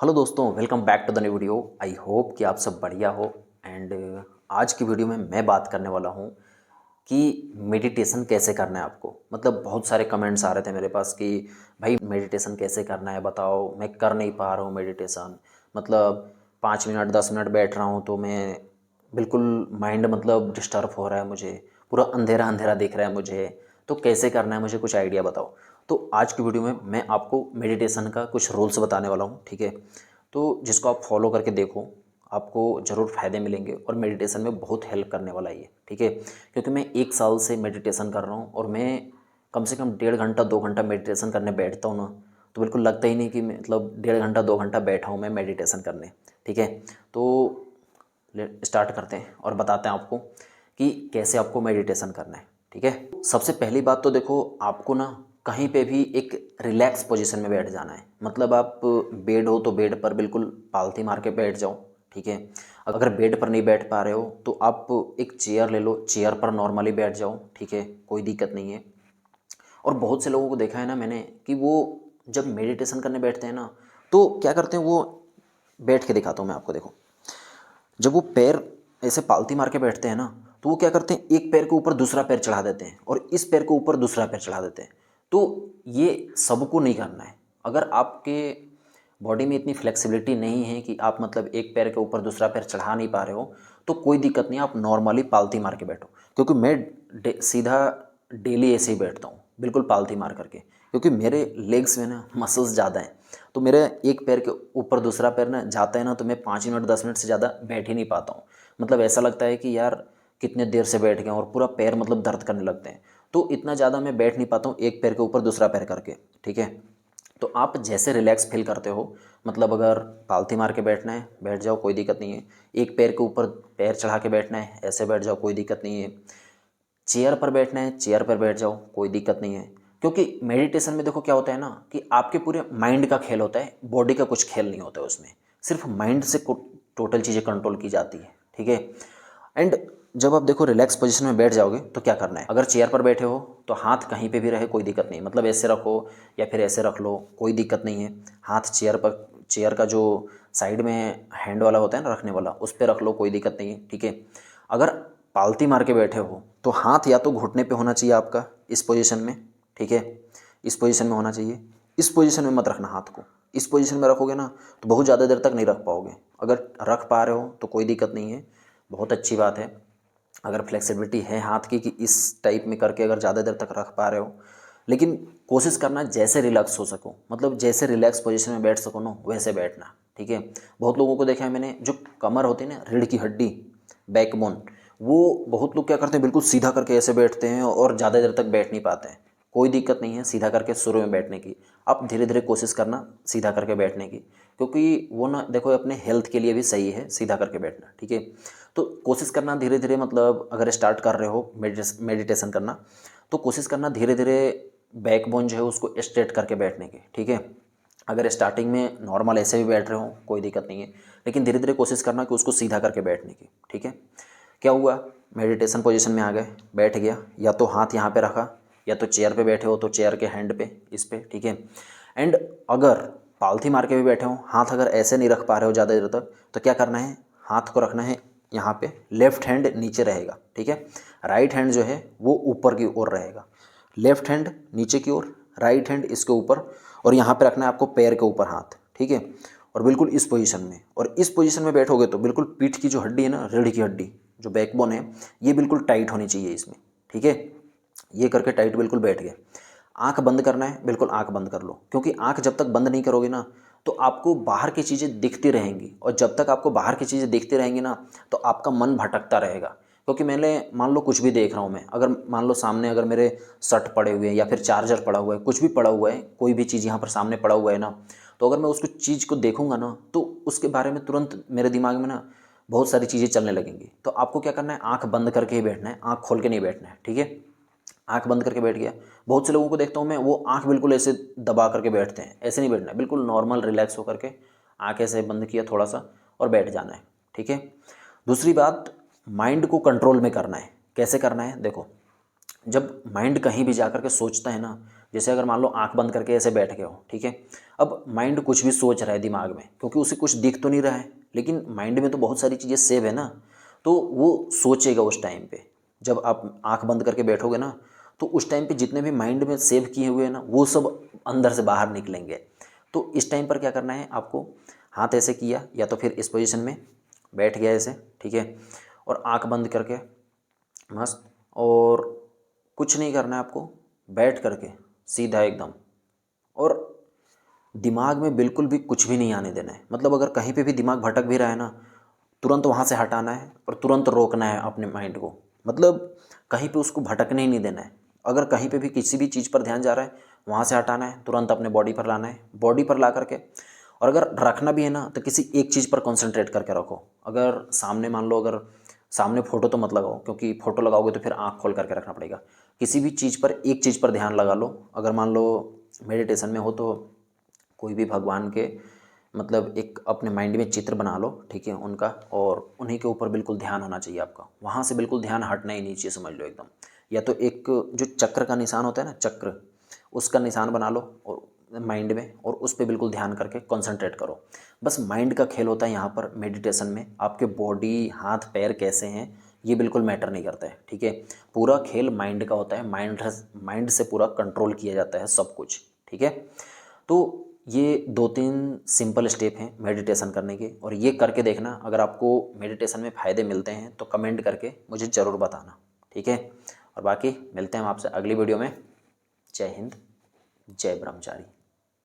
Hello दोस्तों, welcome back to the new video. I hope कि आप सब बढ़िया हो। एंड आज की वीडियो में मैं बात करने वाला हूँ कि मेडिटेशन कैसे करना है आपको। मतलब बहुत सारे कमेंट्स आ रहे थे मेरे पास कि भाई मेडिटेशन कैसे करना है बताओ, मैं कर नहीं पा रहा हूँ मेडिटेशन। मतलब 5 मिनट 10 मिनट बैठ रहा हूँ तो मैं बिल्कुल माइंड मतलब डिस्टर्ब हो रहा है, मुझे पूरा अंधेरा अंधेरा दिख रहा है मुझे। तो कैसे करना है, मुझे कुछ आइडिया बताओ। तो आज की वीडियो में मैं आपको मेडिटेशन का कुछ रूल्स बताने वाला हूँ, ठीक है। तो जिसको आप फॉलो करके देखो, आपको ज़रूर फ़ायदे मिलेंगे और मेडिटेशन में बहुत हेल्प करने वाला है ये, ठीक है। क्योंकि मैं 1 साल से मेडिटेशन कर रहा हूँ और मैं कम से कम 1.5 घंटा 2 घंटा मेडिटेशन करने बैठता हूँ ना, तो बिल्कुल लगता ही नहीं कि मतलब 1.5 घंटा 2 घंटा बैठा हूँ मैं मेडिटेशन करने, ठीक है। तो स्टार्ट करते हैं और बताते हैं आपको कि कैसे आपको मेडिटेशन करना है, ठीक है। सबसे पहली बात तो देखो, आपको ना कहीं पे भी एक रिलैक्स पोजीशन में बैठ जाना है। मतलब आप बेड हो तो बेड पर बिल्कुल पालथी मार के बैठ जाओ, ठीक है। अगर बेड पर नहीं बैठ पा रहे हो तो आप एक चेयर ले लो, चेयर पर नॉर्मली बैठ जाओ, ठीक है, कोई दिक्कत नहीं है। और बहुत से लोगों को देखा है ना मैंने कि वो जब मेडिटेशन करने बैठते हैं ना, तो क्या करते हैं वो, बैठ के दिखाता हूँ मैं आपको, देखो। जब वो पैर ऐसे पालती मार के बैठते हैं ना, तो वो क्या करते हैं, एक पैर के ऊपर दूसरा पैर चढ़ा देते हैं और इस पैर के ऊपर दूसरा पैर चढ़ा देते हैं। तो ये सबको नहीं करना है। अगर आपके बॉडी में इतनी फ्लेक्सिबिलिटी नहीं है कि आप मतलब एक पैर के ऊपर दूसरा पैर चढ़ा नहीं पा रहे हो, तो कोई दिक्कत नहीं, आप नॉर्मली पालती मार के बैठो। क्योंकि मैं सीधा डेली ऐसे ही बैठता हूँ, बिल्कुल पालती मार करके। क्योंकि मेरे लेग्स में ना मसल्स ज़्यादा हैं, तो मेरे एक पैर के ऊपर दूसरा पैर ना जाता है ना, तो मैं 5 मिनट 10 मिनट से ज़्यादा बैठ ही नहीं पाता हूँ। मतलब ऐसा लगता है कि यार कितने देर से बैठ गए और पूरा पैर मतलब दर्द करने लगते हैं। तो इतना ज़्यादा मैं बैठ नहीं पाता हूँ एक पैर के ऊपर दूसरा पैर करके, ठीक है। तो आप जैसे रिलैक्स फील करते हो, मतलब अगर पालथी मार के बैठना है बैठ जाओ, कोई दिक्कत नहीं है। एक पैर के ऊपर पैर चढ़ा के बैठना है, ऐसे बैठ जाओ, कोई दिक्कत नहीं है। चेयर पर बैठना है, चेयर पर बैठ जाओ, कोई दिक्कत नहीं है। क्योंकि मेडिटेशन में देखो क्या होता है ना, कि आपके पूरे माइंड का खेल होता है, बॉडी का कुछ खेल नहीं होता है उसमें। सिर्फ माइंड से टोटल चीज़ें कंट्रोल की जाती है, ठीक है। एंड जब आप देखो रिलैक्स पोजीशन में बैठ जाओगे तो क्या करना है, अगर चेयर पर बैठे हो तो हाथ कहीं पे भी रहे, कोई दिक्कत नहीं। मतलब ऐसे रखो या फिर ऐसे रख लो, कोई दिक्कत नहीं है। हाथ चेयर पर, चेयर का जो साइड में हैंड वाला होता है ना रखने वाला, उस पर रख लो, कोई दिक्कत नहीं है, ठीक है। अगर पालती मार के बैठे हो तो हाथ या तो घुटने पे होना चाहिए आपका, इस पोजीशन में, ठीक है। इस पोजीशन में होना चाहिए। इस पोजीशन में मत रखना हाथ को। इस पोजीशन में रखोगे ना तो बहुत ज़्यादा देर तक नहीं रख पाओगे। अगर रख पा रहे हो तो कोई दिक्कत नहीं है, बहुत अच्छी बात है। अगर फ्लेक्सिबिलिटी है हाथ की कि इस टाइप में करके अगर ज़्यादा देर तक रख पा रहे हो, लेकिन कोशिश करना जैसे रिलैक्स हो सको, मतलब जैसे रिलैक्स पोजीशन में बैठ सको ना वैसे बैठना, ठीक है। बहुत लोगों को देखा है मैंने, जो कमर होती है ना, रीढ़ की हड्डी, बैकबोन, वो बहुत लोग क्या करते हैं, बिल्कुल सीधा करके ऐसे बैठते हैं और ज़्यादा देर तक बैठ नहीं पाते हैं। कोई दिक्कत नहीं है सीधा करके शुरू में बैठने की। आप धीरे धीरे कोशिश करना सीधा करके बैठने की, क्योंकि वो ना देखो अपने हेल्थ के लिए भी सही है सीधा करके बैठना, ठीक है। तो कोशिश करना धीरे धीरे, मतलब अगर स्टार्ट कर रहे हो मेडिटेशन करना, तो कोशिश करना धीरे धीरे बैकबोन जो है उसको स्ट्रेट करके बैठने की, ठीक है। अगर स्टार्टिंग में नॉर्मल ऐसे भी बैठ रहे हो कोई दिक्कत नहीं है, लेकिन धीरे धीरे कोशिश करना कि उसको सीधा करके बैठने की, ठीक है। क्या हुआ, मेडिटेशन पोजीशन में आ गए, बैठ गया, या तो हाथ यहाँ पे रखा, या तो चेयर पे बैठे हो तो चेयर के हैंड पे, इस पे, ठीक है। एंड अगर पालथी मार के भी बैठे हो, हाथ अगर ऐसे नहीं रख पा रहे हो ज़्यादा देर तक, तो क्या करना है, हाथ को रखना है यहाँ पे, लेफ्ट हैंड नीचे रहेगा, ठीक है। राइट हैंड जो है वो ऊपर की ओर रहेगा। लेफ्ट हैंड नीचे की ओर, राइट हैंड इसके ऊपर, और यहाँ पे रखना है आपको पैर के ऊपर हाथ, ठीक है। और बिल्कुल इस पोजीशन में, और इस पोजीशन में बैठोगे तो बिल्कुल पीठ की जो हड्डी है ना, रीढ़ की हड्डी, जो बैकबोन है, ये बिल्कुल टाइट होनी चाहिए इसमें, ठीक है। ये करके टाइट बिल्कुल बैठ गए। आंख बंद करना है, बिल्कुल आंख बंद कर लो, क्योंकि आंख जब तक बंद नहीं करोगे ना तो आपको बाहर की चीज़ें दिखती रहेंगी, और जब तक आपको बाहर की चीज़ें दिखती रहेंगी ना तो आपका मन भटकता रहेगा। क्योंकि मैंने मान लो कुछ भी देख रहा हूँ मैं, अगर मान लो सामने अगर मेरे शर्ट पड़े हुए हैं या फिर चार्जर पड़ा हुआ है, कुछ भी पड़ा हुआ है, कोई भी चीज़ यहाँ पर सामने पड़ा हुआ है ना, तो अगर मैं उसको चीज़ को देखूंगा ना तो उसके बारे में तुरंत मेरे दिमाग में ना बहुत सारी चीज़ें चलने लगेंगी। तो आपको क्या करना है, आंख बंद करके ही बैठना है, आंख खोल के नहीं बैठना है, ठीक है। आंख बंद करके बैठ गया। बहुत से लोगों को देखता हूँ मैं, वो आंख बिल्कुल ऐसे दबा करके बैठते हैं, ऐसे नहीं बैठना है, बिल्कुल नॉर्मल रिलैक्स होकर के आंख ऐसे बंद किया थोड़ा सा और बैठ जाना है, ठीक है। दूसरी बात, माइंड को कंट्रोल में करना है। कैसे करना है, देखो, जब माइंड कहीं भी जा कर के सोचता है ना, जैसे अगर मान लो आंख बंद करके ऐसे बैठ गए हो, ठीक है, अब माइंड कुछ भी सोच रहा है दिमाग में, क्योंकि उसे कुछ दिख तो नहीं रहा है, लेकिन माइंड में तो बहुत सारी चीज़ें सेव है ना, तो वो सोचेगा उस टाइम पे। जब आप आंख बंद करके बैठोगे ना, तो उस टाइम पे जितने भी माइंड में सेव किए हुए हैं ना, वो सब अंदर से बाहर निकलेंगे। तो इस टाइम पर क्या करना है आपको, हाथ ऐसे किया या तो फिर इस पोजीशन में बैठ गया ऐसे, ठीक है, और आंख बंद करके मस्त, और कुछ नहीं करना है आपको, बैठ करके सीधा एकदम, और दिमाग में बिल्कुल भी कुछ भी नहीं आने देना है। मतलब अगर कहीं पे भी दिमाग भटक भी रहा है ना, तुरंत वहाँ से हटाना है और तुरंत रोकना है अपने माइंड को। मतलब कहीं पे उसको भटकने ही नहीं देना है। अगर कहीं पे भी किसी भी चीज़ पर ध्यान जा रहा है, वहाँ से हटाना है, तुरंत अपने बॉडी पर लाना है, बॉडी पर ला करके, और अगर रखना भी है ना तो किसी एक चीज़ पर कॉन्सेंट्रेट करके रखो। अगर सामने मान लो, अगर सामने फ़ोटो तो मत लगाओ, क्योंकि फ़ोटो लगाओगे तो फिर आँख खोल करके रखना पड़ेगा। किसी भी चीज़ पर, एक चीज़ पर ध्यान लगा लो। अगर मान लो मेडिटेशन में हो तो कोई भी भगवान के, मतलब एक अपने माइंड में चित्र बना लो, ठीक है, उनका, और उन्हीं के ऊपर बिल्कुल ध्यान होना चाहिए आपका। वहाँ से बिल्कुल ध्यान हटना ही नहीं चाहिए, समझ लो एकदम। या तो एक जो चक्र का निशान होता है ना, चक्र, उसका निशान बना लो और माइंड में, और उस पर बिल्कुल ध्यान करके कंसंट्रेट करो। बस माइंड का खेल होता है यहाँ पर मेडिटेशन में। आपके बॉडी, हाथ पैर कैसे हैं ये बिल्कुल मैटर नहीं करता है, ठीक है। पूरा खेल माइंड का होता है। माइंड से पूरा कंट्रोल किया जाता है सब कुछ, ठीक है। तो ये 2-3 सिंपल स्टेप हैं मेडिटेशन करने के, और ये करके देखना। अगर आपको मेडिटेशन में फ़ायदे मिलते हैं तो कमेंट करके मुझे ज़रूर बताना, ठीक है। और बाकी मिलते हैं हम आपसे अगली वीडियो में। जय हिंद, जय ब्रह्मचारी।